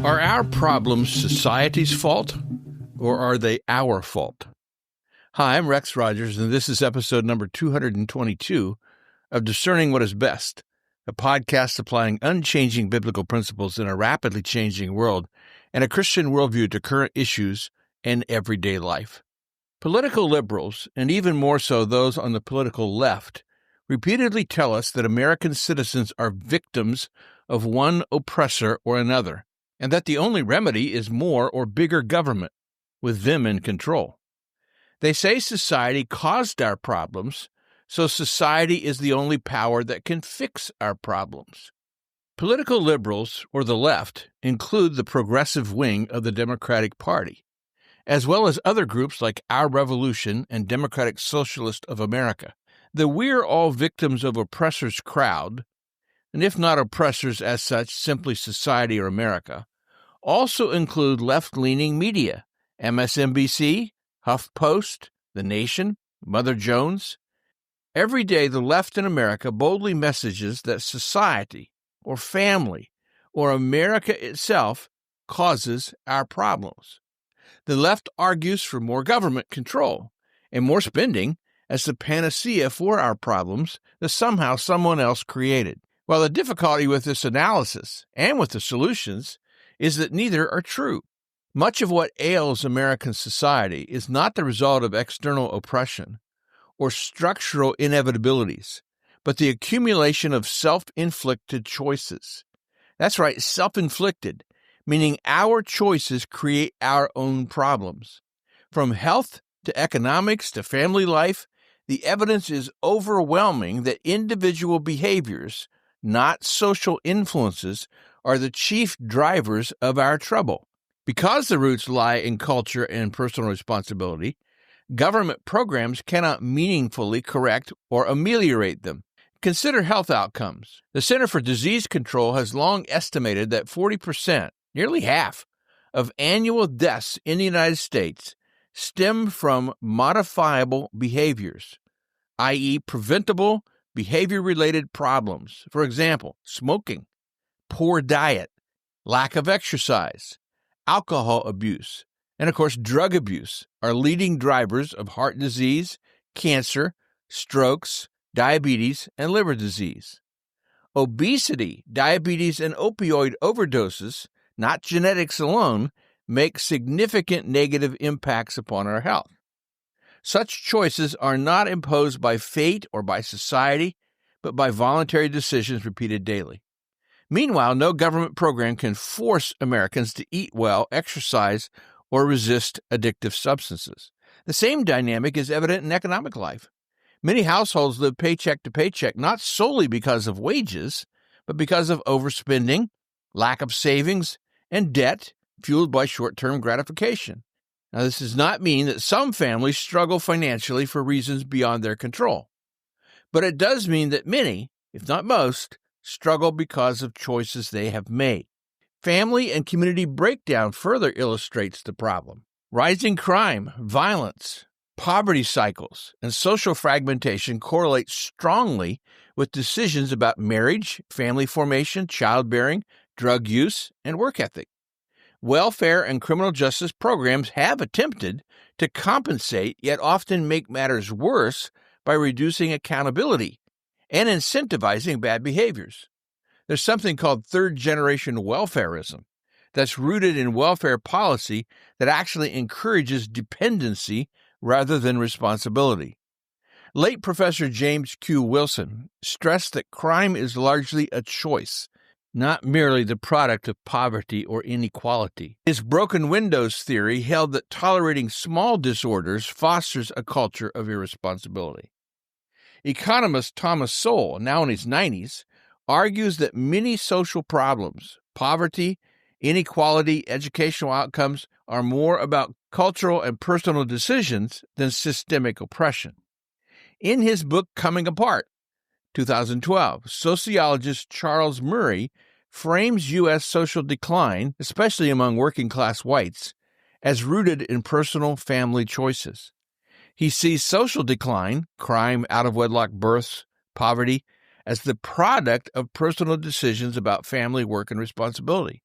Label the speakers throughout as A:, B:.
A: Are our problems society's fault, or are they our fault? Hi, I'm Rex Rogers, and this is episode number 222 of Discerning What is Best, a podcast applying unchanging biblical principles in a rapidly changing world and a Christian worldview to current issues and everyday life. Political liberals, and even more so those on the political left, repeatedly tell us that American citizens are victims of one oppressor or another, and that the only remedy is more or bigger government, with them in control. They say society caused our problems, so society is the only power that can fix our problems. Political liberals, or the left, include the progressive wing of the Democratic Party, as well as other groups like Our Revolution and Democratic Socialist of America. The "we're all victims of oppressors" crowd, and if not oppressors as such, simply society or America, also include left-leaning media, MSNBC, HuffPost, The Nation, Mother Jones. Every day, the left in America boldly messages that society, or family, or America itself causes our problems. The left argues for more government control and more spending as the panacea for our problems that somehow someone else created. While the difficulty with this analysis and with the solutions is that neither are true. Much of what ails American society is not the result of external oppression or structural inevitabilities, but the accumulation of self-inflicted choices. That's right, self-inflicted, meaning our choices create our own problems. From health to economics to family life, the evidence is overwhelming that individual behaviors, not social influences, are the chief drivers of our trouble. Because the roots lie in culture and personal responsibility, government programs cannot meaningfully correct or ameliorate them. Consider health outcomes. The Center for Disease Control has long estimated that 40%, nearly half, of annual deaths in the United States stem from modifiable behaviors, i.e., preventable behavior-related problems. For example, smoking, poor diet, lack of exercise, alcohol abuse, and of course drug abuse are leading drivers of heart disease, cancer, strokes, diabetes, and liver disease. Obesity, diabetes, and opioid overdoses, not genetics alone, make significant negative impacts upon our health. Such choices are not imposed by fate or by society, but by voluntary decisions repeated daily. Meanwhile, no government program can force Americans to eat well, exercise, or resist addictive substances. The same dynamic is evident in economic life. Many households live paycheck to paycheck, not solely because of wages, but because of overspending, lack of savings, and debt fueled by short-term gratification. Now, this does not mean that some families struggle financially for reasons beyond their control, but it does mean that many, if not most, struggle because of choices they have made. Family and community breakdown further illustrates the problem. Rising crime, violence, poverty cycles, and social fragmentation correlate strongly with decisions about marriage, family formation, childbearing, drug use, and work ethic. Welfare and criminal justice programs have attempted to compensate, yet often make matters worse by reducing accountability and incentivizing bad behaviors. There's something called third-generation welfarism that's rooted in welfare policy that actually encourages dependency rather than responsibility. Late Professor James Q. Wilson stressed that crime is largely a choice, not merely the product of poverty or inequality. His broken windows theory held that tolerating small disorders fosters a culture of irresponsibility. Economist Thomas Sowell, now in his 90s, argues that many social problems, poverty, inequality, educational outcomes, are more about cultural and personal decisions than systemic oppression. In his book Coming Apart, 2012, sociologist Charles Murray frames U.S. social decline, especially among working-class whites, as rooted in personal family choices. He sees social decline, crime, out-of-wedlock births, poverty, as the product of personal decisions about family, work, and responsibility.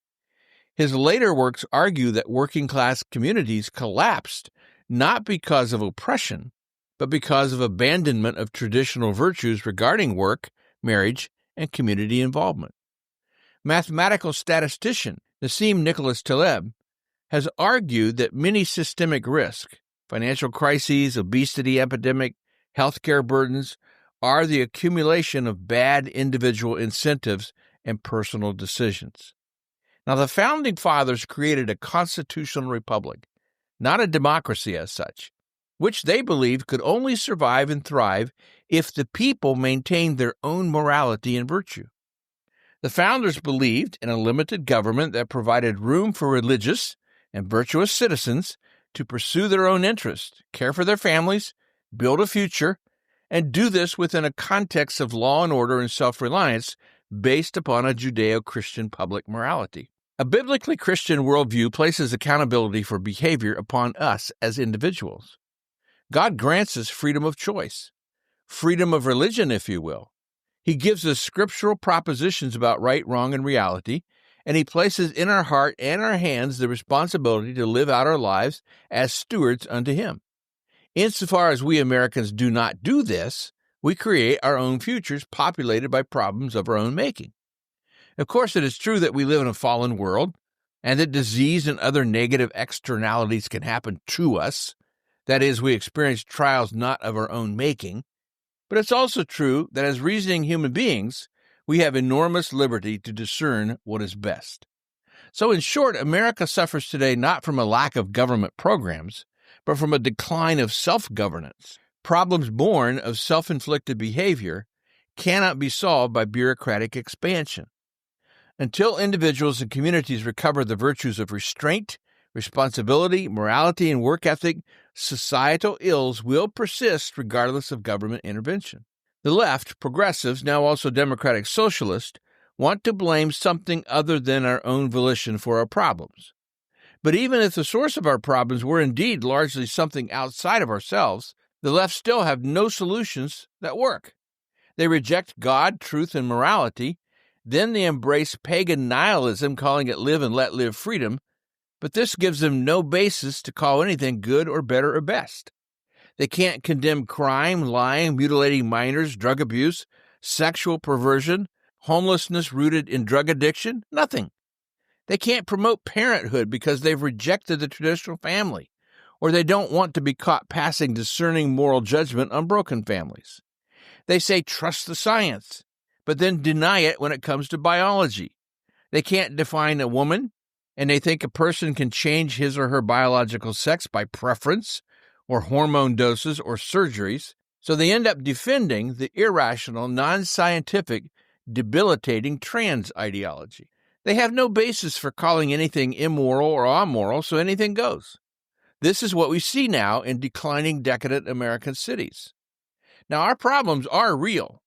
A: His later works argue that working-class communities collapsed not because of oppression, but because of abandonment of traditional virtues regarding work, marriage, and community involvement. Mathematical statistician Nassim Nicholas Taleb has argued that many systemic risks, financial crises, obesity epidemic, healthcare burdens, are the accumulation of bad individual incentives and personal decisions. Now, the Founding Fathers created a constitutional republic, not a democracy as such, which they believed could only survive and thrive if the people maintained their own morality and virtue. The founders believed in a limited government that provided room for religious and virtuous citizens to pursue their own interests, care for their families, build a future, and do this within a context of law and order and self-reliance based upon a Judeo-Christian public morality. A biblically Christian worldview places accountability for behavior upon us as individuals. God grants us freedom of choice, freedom of religion, if you will. He gives us scriptural propositions about right, wrong, and reality, and He places in our heart and our hands the responsibility to live out our lives as stewards unto Him. Insofar as we Americans do not do this, we create our own futures populated by problems of our own making. Of course, it is true that we live in a fallen world and that disease and other negative externalities can happen to us. That is, we experience trials not of our own making. But it's also true that as reasoning human beings, we have enormous liberty to discern what is best. So in short, America suffers today not from a lack of government programs, but from a decline of self-governance. Problems born of self-inflicted behavior cannot be solved by bureaucratic expansion. Until individuals and communities recover the virtues of restraint, responsibility, morality, and work ethic, societal ills will persist regardless of government intervention. The left, progressives, now also democratic socialists, want to blame something other than our own volition for our problems. But even if the source of our problems were indeed largely something outside of ourselves, the left still have no solutions that work. They reject God, truth, and morality. Then they embrace pagan nihilism, calling it live and let live freedom, but this gives them no basis to call anything good or better or best. They can't condemn crime, lying, mutilating minors, drug abuse, sexual perversion, homelessness rooted in drug addiction, nothing. They can't promote parenthood because they've rejected the traditional family, or they don't want to be caught passing discerning moral judgment on broken families. They say trust the science, but then deny it when it comes to biology. They can't define a woman, and they think a person can change his or her biological sex by preference or hormone doses or surgeries, so they end up defending the irrational, non-scientific, debilitating trans ideology. They have no basis for calling anything immoral or amoral, so anything goes. This is what we see now in declining, decadent American cities. Now, our problems are real,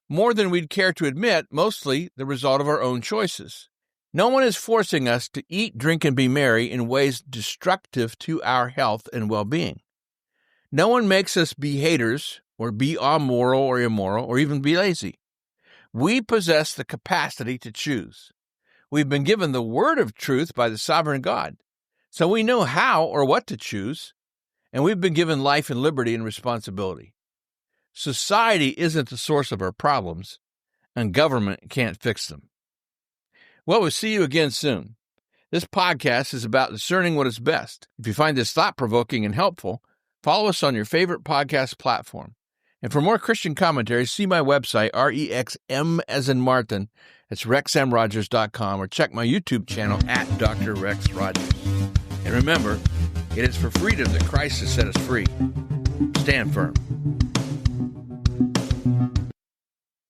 A: more than we'd care to admit, mostly the result of our own choices. No one is forcing us to eat, drink, and be merry in ways destructive to our health and well-being. No one makes us be haters or be amoral or immoral or even be lazy. We possess the capacity to choose. We've been given the word of truth by the sovereign God, so we know how or what to choose, and we've been given life and liberty and responsibility. Society isn't the source of our problems, and government can't fix them. Well, we'll see you again soon. This podcast is about discerning what is best. If you find this thought-provoking and helpful, follow us on your favorite podcast platform. And for more Christian commentaries, see my website, REXM as in Martin. It's rexmrogers.com, or check my YouTube channel at Dr. Rex Rogers. And remember, it is for freedom that Christ has set us free. Stand firm.